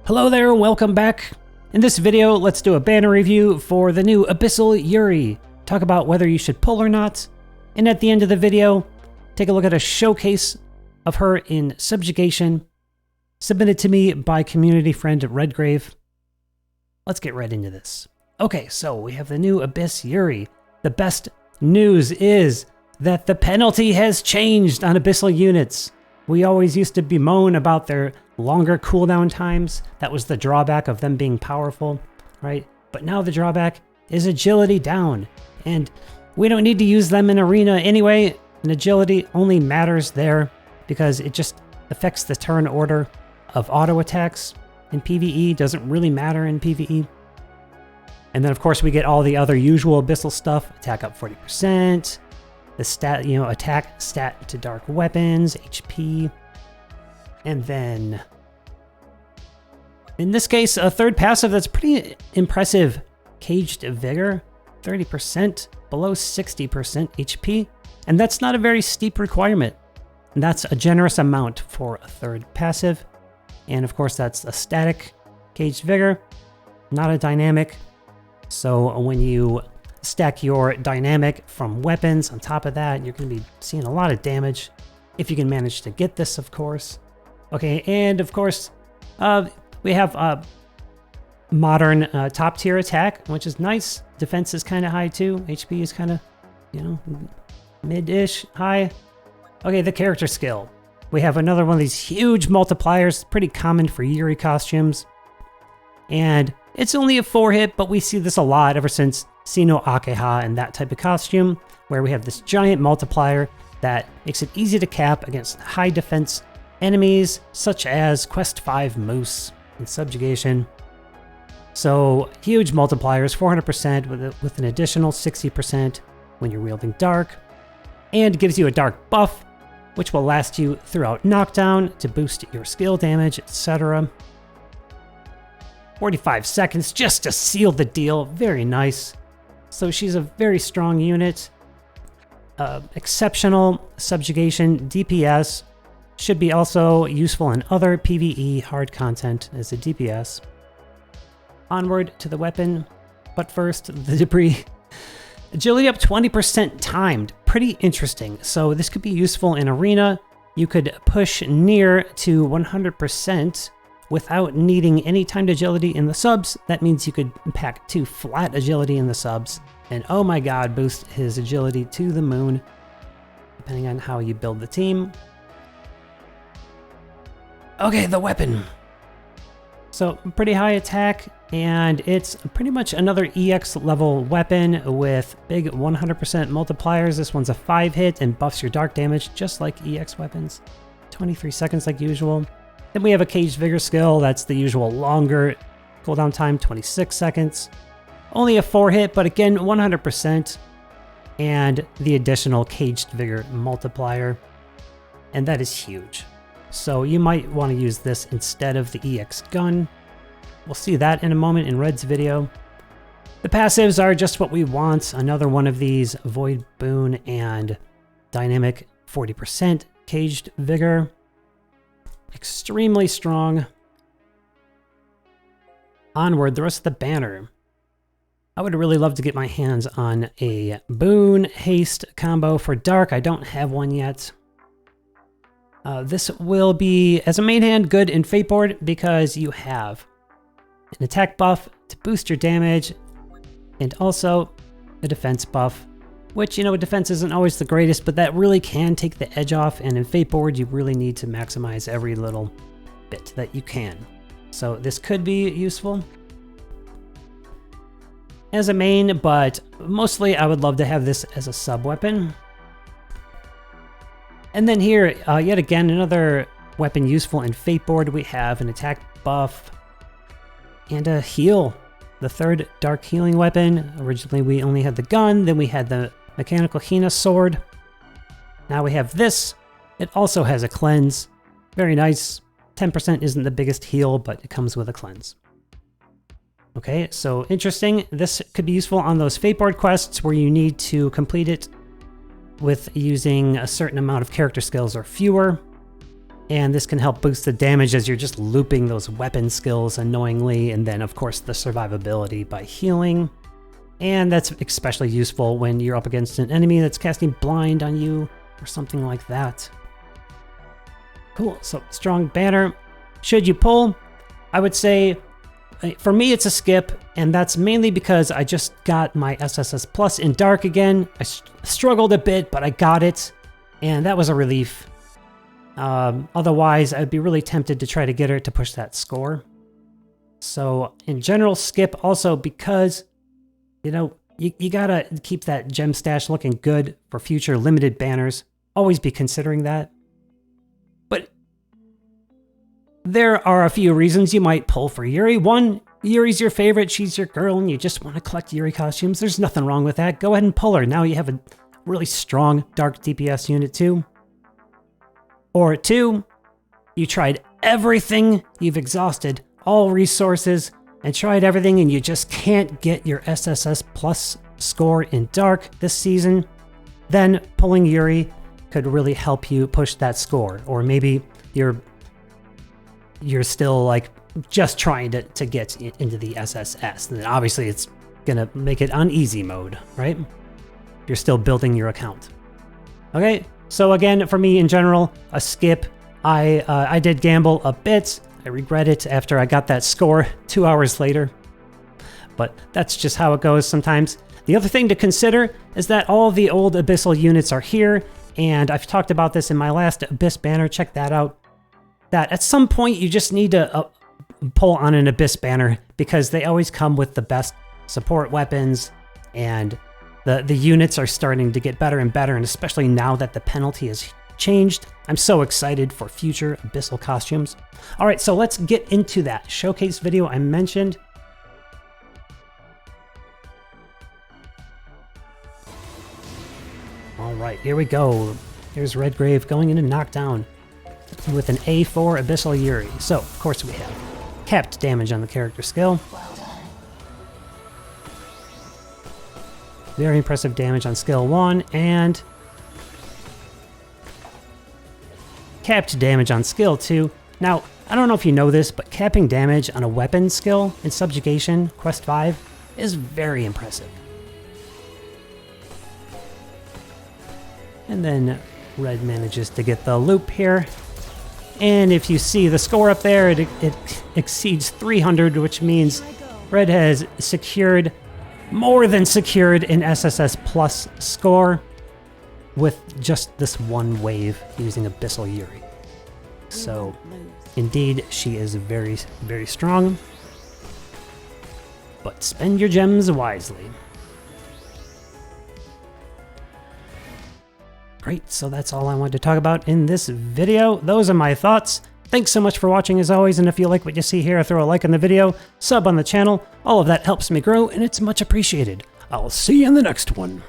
Hello there, welcome back. In this video, let's do a banner review for the new Abyssal Yurie. Talk about whether you should pull or not. And at the end of the video, take a look at a showcase of her in Subjugation, submitted to me by community friend Redgrave. Let's get right into this. Okay, so we have the new Abyss Yurie. The best news is that the penalty has changed on Abyssal units. We always used to bemoan about their longer cooldown times. That was the drawback of them being powerful, right? But now the drawback is agility down. And we don't need to use them in arena anyway. And agility only matters there because it just affects the turn order of auto attacks. In PvE, doesn't really matter in PvE. And then of course we get all the other usual Abyssal stuff. Attack up 40%. The stat, attack stat to dark weapons, HP. And then, in this case, a third passive that's pretty impressive. Caged Vigor, 30%, below 60% HP. And that's not a very steep requirement. And that's a generous amount for a third passive. And of course, that's a static Caged Vigor, not a dynamic. So when you stack your dynamic from weapons on top of that, you're going to be seeing a lot of damage if you can manage to get this, of course. Okay, and of course, we have modern top tier attack, which is nice. Defense is kind of high too. HP is kind of, mid-ish high. Okay, the character skill. We have another one of these huge multipliers, pretty common for Yurie costumes. And it's only a 4-hit, but we see this a lot ever since Sino Akeha and that type of costume, where we have this giant multiplier that makes it easy to cap against high defense enemies, such as Quest 5 Moose in Subjugation. So huge multipliers, 400% with an additional 60% when you're wielding Dark, and gives you a Dark buff, which will last you throughout knockdown to boost your skill damage, etc. 45 seconds just to seal the deal. Very nice. So she's a very strong unit. Exceptional subjugation DPS. Should be also useful in other PvE hard content as a DPS. Onward to the weapon. But first, the debris. Agility up 20% timed. Pretty interesting. So this could be useful in arena. You could push Nier to 100%. Without needing any timed agility in the subs. That means you could pack 2 flat agility in the subs, and oh my god, boost his agility to the moon, depending on how you build the team. Okay, the weapon. So pretty high attack, and it's pretty much another EX level weapon with big 100% multipliers. This one's a 5-hit and buffs your dark damage just like EX weapons. 23 seconds like usual. Then we have a Caged Vigor skill, that's the usual longer cooldown time, 26 seconds. Only a 4-hit, but again, 100%. And the additional Caged Vigor multiplier. And that is huge. So you might want to use this instead of the EX gun. We'll see that in a moment in Red's video. The passives are just what we want. Another one of these, Void Boon and Dynamic 40% Caged Vigor. Extremely strong. Onward, the rest of the banner. I would really love to get my hands on a Boon Haste combo for Dark. I don't have one yet. This will be, as a main hand, good in Fateboard because you have an attack buff to boost your damage and also a defense buff, which, defense isn't always the greatest, but that really can take the edge off, and in Fateboard, you really need to maximize every little bit that you can. So this could be useful as a main, but mostly I would love to have this as a sub-weapon. And then here, yet again, another weapon useful in Fateboard. We have an attack buff and a heal. The third dark healing weapon. Originally, we only had the gun, then we had the Mechanical Hina sword. Now we have this. It also has a cleanse. Very nice. 10% isn't the biggest heal, but it comes with a cleanse. Okay, so interesting. This could be useful on those Fateboard quests where you need to complete it with using a certain amount of character skills or fewer. and this can help boost the damage as you're just looping those weapon skills annoyingly, and then of course the survivability by healing. And that's especially useful when you're up against an enemy that's casting blind on you or something like that. Cool, so strong banner. Should you pull? I would say, for me it's a skip, and that's mainly because I just got my SSS Plus in Dark again. I struggled a bit, but I got it, and that was a relief. Otherwise, I'd be really tempted to try to get her to push that score. So in general, skip also because, you know, you gotta keep that gem stash looking good for future limited banners. Always be considering that. But there are a few reasons you might pull for Yurie. One, Yurie's your favorite, she's your girl, and you just want to collect Yurie costumes. There's nothing wrong with that. Go ahead and pull her. Now you have a really strong dark DPS unit too. Or two, you tried everything, you've exhausted all resources, and tried everything, and you just can't get your SSS Plus score in Dark this season. Then pulling Yurie could really help you push that score. Or maybe you're still like just trying to get into the SSS, and then obviously it's gonna make it on easy mode, right? You're still building your account. Okay, so again, for me in general, a skip. I did gamble a bit. I regret it after I got that score 2 hours later, but that's just how it goes sometimes. The other thing to consider is that all the old Abyssal units are here, and I've talked about this in my last Abyss banner, check that out, that at some point you just need to pull on an Abyss banner because they always come with the best support weapons, and the units are starting to get better and better, and especially now that the penalty has changed, I'm so excited for future Abyssal costumes. All right, so let's get into that showcase video I mentioned. All right, here we go. Here's Redgrave going into knockdown with an A4 Abyssal Yurie. So, of course, we have capped damage on the character skill. Very impressive damage on skill 1, and capped damage on skill 2. Now, I don't know if you know this, but capping damage on a weapon skill in Subjugation Quest 5 is very impressive. And then Red manages to get the loop here. And if you see the score up there, it exceeds 300, which means Red has secured, more than secured, an SSS Plus score with just this one wave using Abyssal Yurie. So, indeed, she is very, very strong. But spend your gems wisely. Great, so that's all I wanted to talk about in this video. Those are my thoughts. Thanks so much for watching as always, and if you like what you see here, throw a like on the video, sub on the channel. All of that helps me grow, and it's much appreciated. I'll see you in the next one.